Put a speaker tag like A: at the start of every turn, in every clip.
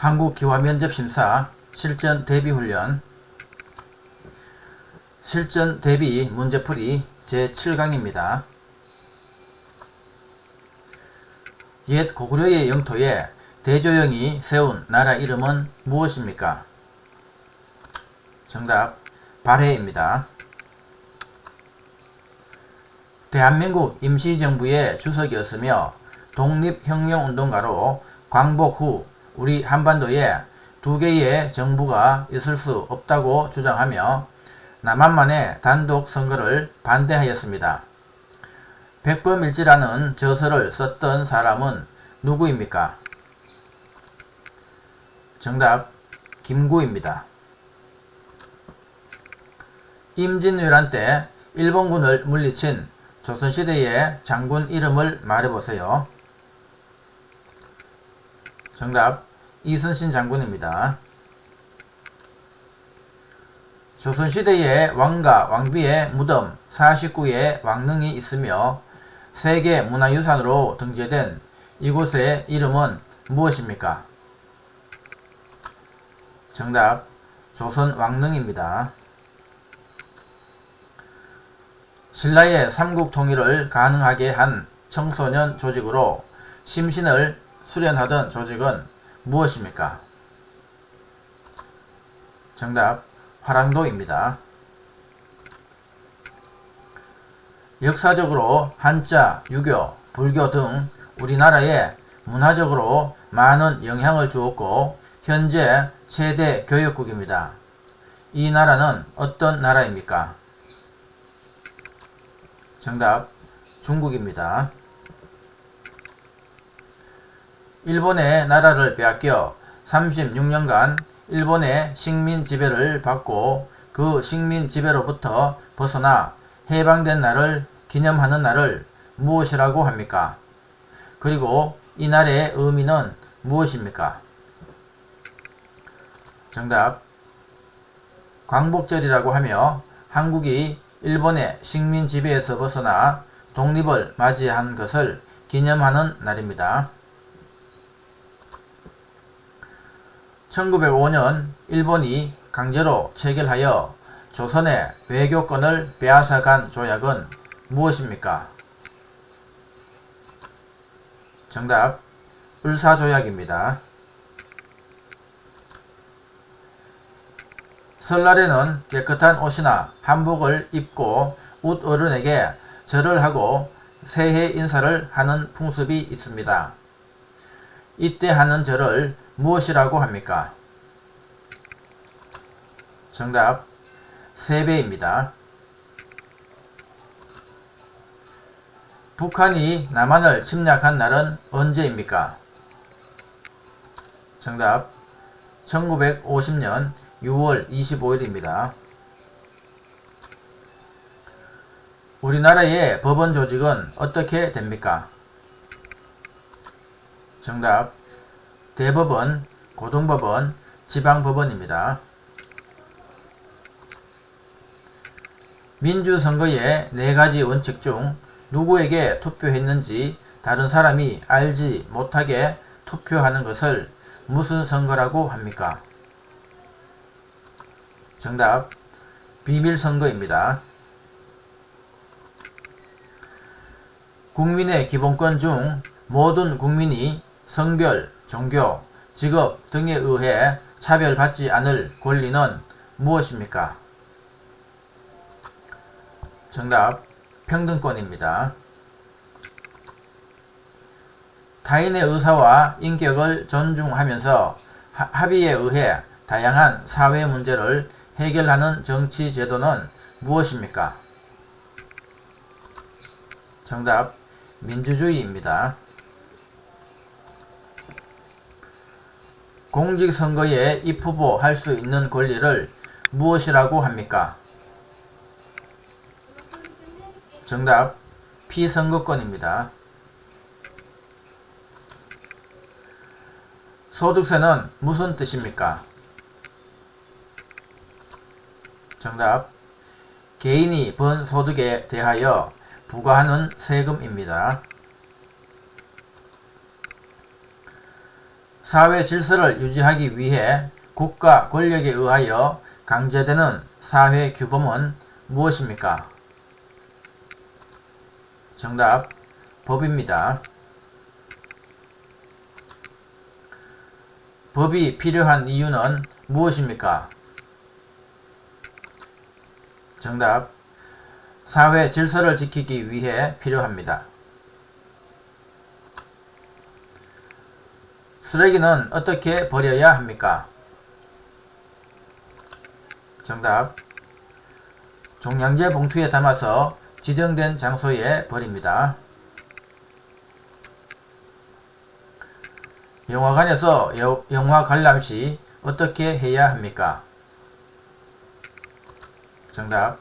A: 한국기화면접심사 실전 대비훈련 실전 대비 문제풀이 제7강입니다. 옛 고구려의 영토에 대조영이 세운 나라 이름은 무엇입니까? 정답 발해입니다. 대한민국 임시정부의 주석이었으며 독립혁명운동가로 광복 후 우리 한반도에 두 개의 정부가 있을 수 없다고 주장하며 남한만의 단독 선거를 반대하였습니다. 백범일지라는 저서를 썼던 사람은 누구입니까? 정답 김구입니다. 임진왜란 때 일본군을 물리친 조선시대의 장군 이름을 말해보세요. 정답 이순신 장군입니다. 조선시대의 왕과 왕비의 무덤 49의 왕릉이 있으며 세계문화유산으로 등재된 이곳의 이름은 무엇입니까? 정답 조선왕릉입니다. 신라의 삼국통일을 가능하게 한 청소년 조직으로 심신을 수련하던 조직은 무엇입니까? 정답 화랑도입니다. 역사적으로 한자, 유교, 불교 등 우리나라에 문화적으로 많은 영향을 주었고 현재 최대 교역국입니다. 이 나라는 어떤 나라입니까? 정답 중국입니다. 일본의 나라를 빼앗겨 36년간 일본의 식민 지배를 받고 그 식민 지배로부터 벗어나 해방된 날을 기념하는 날을 무엇이라고 합니까? 그리고 이 날의 의미는 무엇입니까? 정답 광복절이라고 하며 한국이 일본의 식민 지배에서 벗어나 독립을 맞이한 것을 기념하는 날입니다. 1905년 일본이 강제로 체결하여 조선의 외교권을 빼앗아간 조약은 무엇입니까? 정답 을사조약입니다. 설날에는 깨끗한 옷이나 한복을 입고 웃어른에게 절을 하고 새해 인사를 하는 풍습이 있습니다. 이때 하는 절을 무엇이라고 합니까? 정답 세배입니다. 북한이 남한을 침략한 날은 언제입니까? 정답 1950년 6월 25일입니다. 우리나라의 법원 조직은 어떻게 됩니까? 정답 대법원, 고등법원, 지방법원입니다. 민주선거의 4가지 원칙 중 누구에게 투표했는지 다른 사람이 알지 못하게 투표하는 것을 무슨 선거라고 합니까? 정답 비밀선거입니다. 국민의 기본권 중 모든 국민이 성별, 종교, 직업 등에 의해 차별받지 않을 권리는 무엇입니까? 정답 평등권입니다. 타인의 의사와 인격을 존중하면서 합의에 의해 다양한 사회 문제를 해결하는 정치 제도는 무엇입니까? 정답 민주주의입니다. 공직선거에 입후보 할 수 있는 권리를 무엇이라고 합니까? 정답 피선거권입니다. 소득세는 무슨 뜻입니까? 정답 개인이 번 소득에 대하여 부과하는 세금입니다. 사회 질서를 유지하기 위해 국가 권력에 의하여 강제되는 사회 규범은 무엇입니까? 정답, 법입니다. 법이 필요한 이유는 무엇입니까? 정답, 사회 질서를 지키기 위해 필요합니다. 쓰레기는 어떻게 버려야 합니까? 정답, 종량제 봉투에 담아서 지정된 장소에 버립니다. 영화관에서 영화 관람 시 어떻게 해야 합니까? 정답,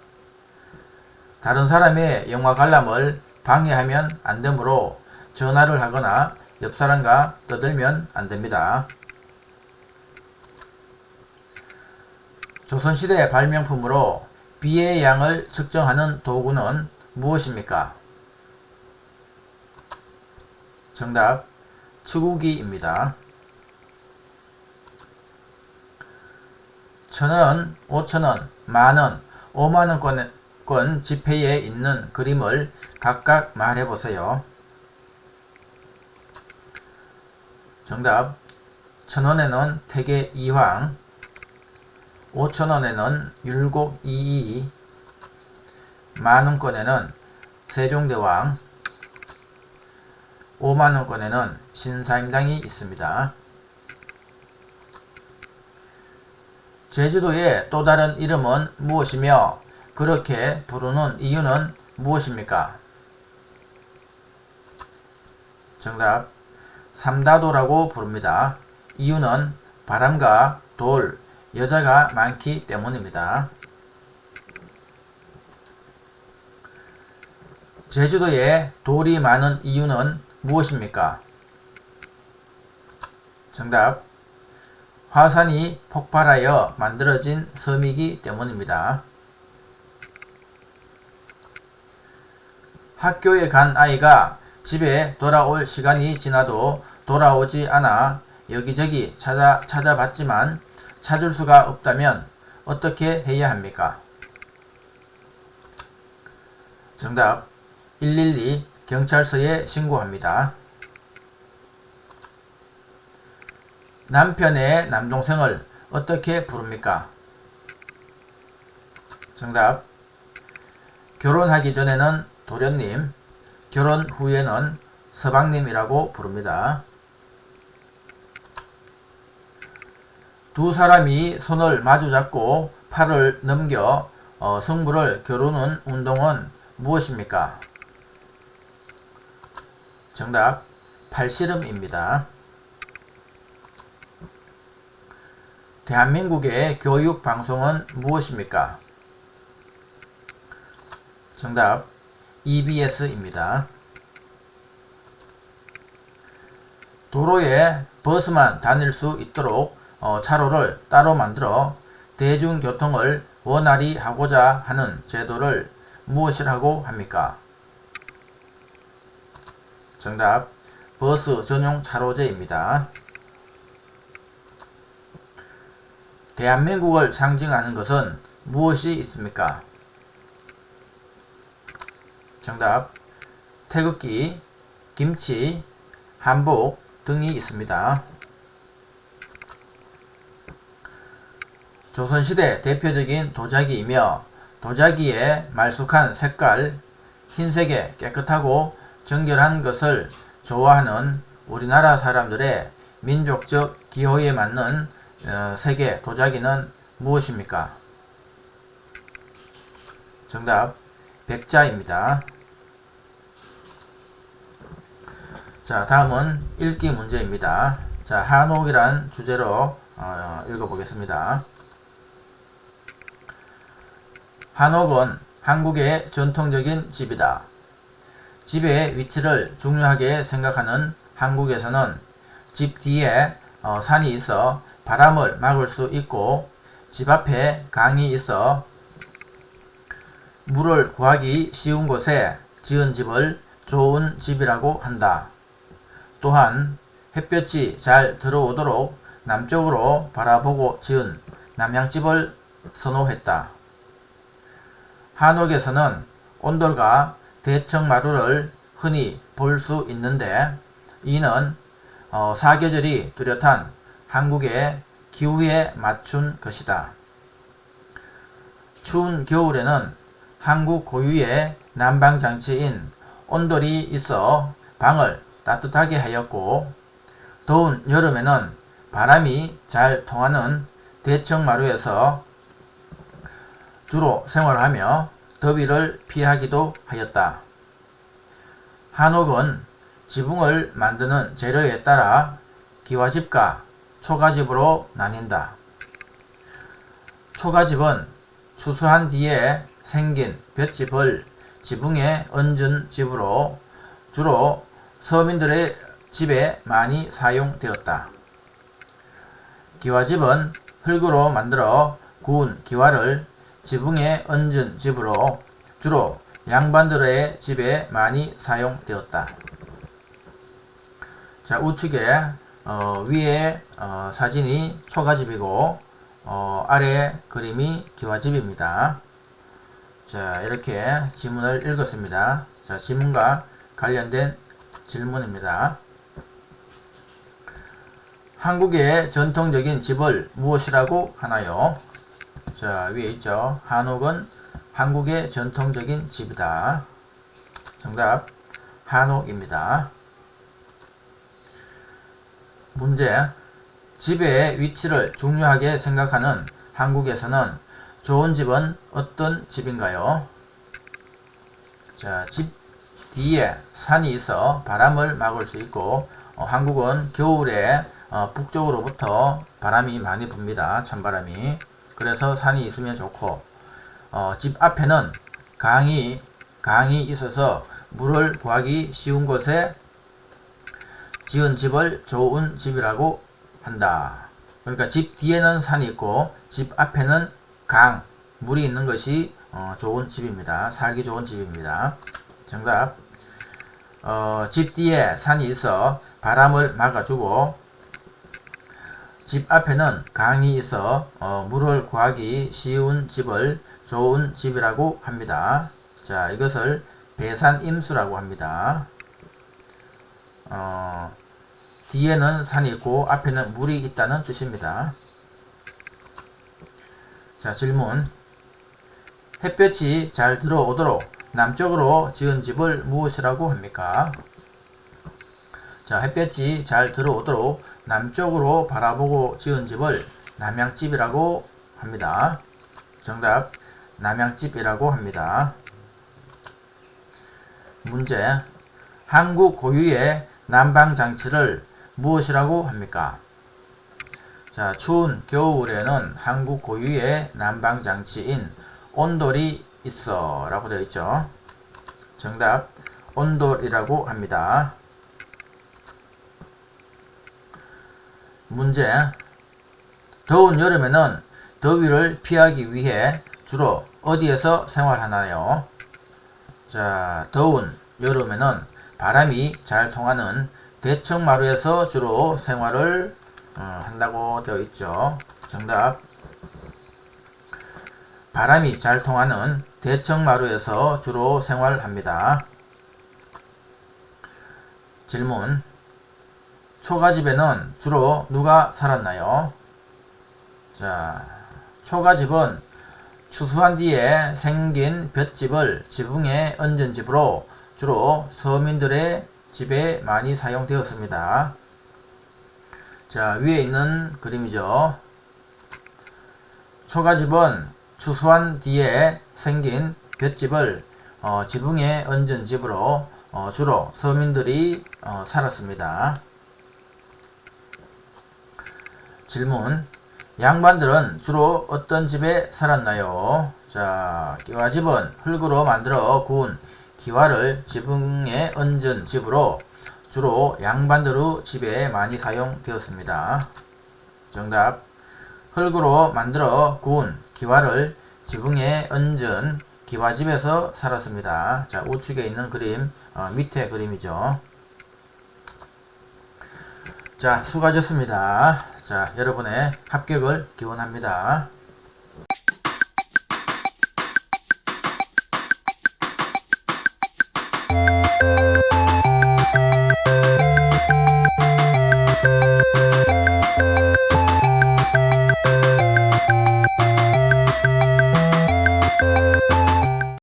A: 다른 사람의 영화 관람을 방해하면 안 되므로 전화를 하거나 옆 사람과 떠들면 안 됩니다. 조선시대 발명품으로 비의 양을 측정하는 도구는 무엇입니까? 정답, 치구기입니다. 1,000원, 5,000원, 만원, 5만원권 지폐에 있는 그림을 각각 말해보세요. 정답, 1,000원에는 태계 이황, 5,000원에는 율곡 이이, 만원권에는 세종대왕, 5만원권에는 신사임당이 있습니다. 제주도의 또 다른 이름은 무엇이며 그렇게 부르는 이유는 무엇입니까? 정답, 삼다도라고 부릅니다. 이유는 바람과 돌, 여자가 많기 때문입니다. 제주도에 돌이 많은 이유는 무엇입니까? 정답, 화산이 폭발하여 만들어진 섬이기 때문입니다. 학교에 간 아이가 집에 돌아올 시간이 지나도 돌아오지 않아 여기저기 찾아봤지만 찾을 수가 없다면 어떻게 해야 합니까? 정답, 112 경찰서에 신고합니다. 남편의 남동생을 어떻게 부릅니까? 정답, 결혼하기 전에는 도련님, 결혼 후에는 서방님이라고 부릅니다. 두 사람이 손을 마주잡고 팔을 넘겨 승부를 겨루는 운동은 무엇입니까? 정답, 팔씨름입니다. 대한민국의 교육 방송은 무엇입니까? 정답, EBS입니다. 도로에 버스만 다닐 수 있도록 차로를 따로 만들어 대중교통을 원활히 하고자 하는 제도를 무엇이라고 합니까? 정답, 버스 전용 차로제입니다. 대한민국을 상징하는 것은 무엇이 있습니까? 정답, 태극기, 김치, 한복 등이 있습니다. 조선시대 대표적인 도자기이며 도자기의 말쑥한 색깔, 흰색에 깨끗하고 정결한 것을 좋아하는 우리나라 사람들의 민족적 기호에 맞는 색의 도자기는 무엇입니까? 정답, 백자입니다. 자, 다음은 읽기 문제입니다. 자, 한옥이란 주제로 읽어보겠습니다. 한옥은 한국의 전통적인 집이다. 집의 위치를 중요하게 생각하는 한국에서는 집 뒤에 산이 있어 바람을 막을 수 있고 집 앞에 강이 있어 물을 구하기 쉬운 곳에 지은 집을 좋은 집이라고 한다. 또한 햇볕이 잘 들어오도록 남쪽으로 바라보고 지은 남양집을 선호했다. 한옥에서는 온돌과 대청마루를 흔히 볼 수 있는데 이는 사계절이 뚜렷한 한국의 기후에 맞춘 것이다. 추운 겨울에는 한국 고유의 난방장치인 온돌이 있어 방을 따뜻하게 하였고, 더운 여름에는 바람이 잘 통하는 대청마루에서 주로 생활하며 더위를 피하기도 하였다. 한옥은 지붕을 만드는 재료에 따라 기와집과 초가집으로 나뉜다. 초가집은 추수한 뒤에 생긴 볏짚을 지붕에 얹은 집으로 주로 서민들의 집에 많이 사용되었다. 기와집은 흙으로 만들어 구운 기와를 지붕에 얹은 집으로 주로 양반들의 집에 많이 사용되었다. 자, 우측에 위에 사진이 초가집이고 아래 그림이 기와집입니다. 자, 이렇게 지문을 읽었습니다. 자, 지문과 관련된 질문입니다. 한국의 전통적인 집을 무엇이라고 하나요? 자, 위에 있죠. 한옥은 한국의 전통적인 집이다. 정답, 한옥입니다. 문제, 집의 위치를 중요하게 생각하는 한국에서는 좋은 집은 어떤 집인가요? 자, 집 뒤에 산이 있어 바람을 막을 수 있고, 한국은 겨울에 북쪽으로부터 바람이 많이 붑니다. 찬바람이. 그래서 산이 있으면 좋고, 집 앞에는 강이 있어서 물을 구하기 쉬운 곳에 지은 집을 좋은 집이라고 한다. 그러니까 집 뒤에는 산이 있고 집 앞에는 물이 있는 것이 좋은 집입니다. 살기 좋은 집입니다. 정답, 집 뒤에 산이 있어 바람을 막아주고 집 앞에는 강이 있어 물을 구하기 쉬운 집을 좋은 집이라고 합니다. 자, 이것을 배산임수라고 합니다. 뒤에는 산이 있고 앞에는 물이 있다는 뜻입니다. 자, 질문. 햇볕이 잘 들어오도록 남쪽으로 지은 집을 무엇이라고 합니까? 자, 햇볕이 잘 들어오도록 남쪽으로 바라보고 지은 집을 남양집이라고 합니다. 정답, 남양집이라고 합니다. 문제, 한국 고유의 난방장치를 무엇이라고 합니까? 자, 추운 겨울에는 한국 고유의 난방장치인 온돌이 있어 라고 되어 있죠. 정답, 온돌이라고 합니다. 문제, 더운 여름에는 더위를 피하기 위해 주로 어디에서 생활하나요? 자, 더운 여름에는 바람이 잘 통하는 대청마루에서 주로 생활을 한다고 되어 있죠. 정답, 바람이 잘 통하는 대청마루에서 주로 생활합니다. 질문, 초가집에는 주로 누가 살았나요? 자, 초가집은 추수한 뒤에 생긴 볏짚을 지붕에 얹은 집으로 주로 서민들의 집에 많이 사용되었습니다. 자, 위에 있는 그림이죠. 초가집은 추수한 뒤에 생긴 볏짚을 지붕에 얹은 집으로 주로 서민들이 살았습니다. 질문, 양반들은 주로 어떤 집에 살았나요? 자, 기와집은 흙으로 만들어 구운 기와를 지붕에 얹은 집으로 주로 양반들의 집에 많이 사용되었습니다. 정답, 흙으로 만들어 구운 기와를 지붕에 얹은 기와집에서 살았습니다. 자, 우측에 있는 그림, 밑에 그림이죠. 자, 수고하셨습니다. 자, 여러분의 합격을 기원합니다.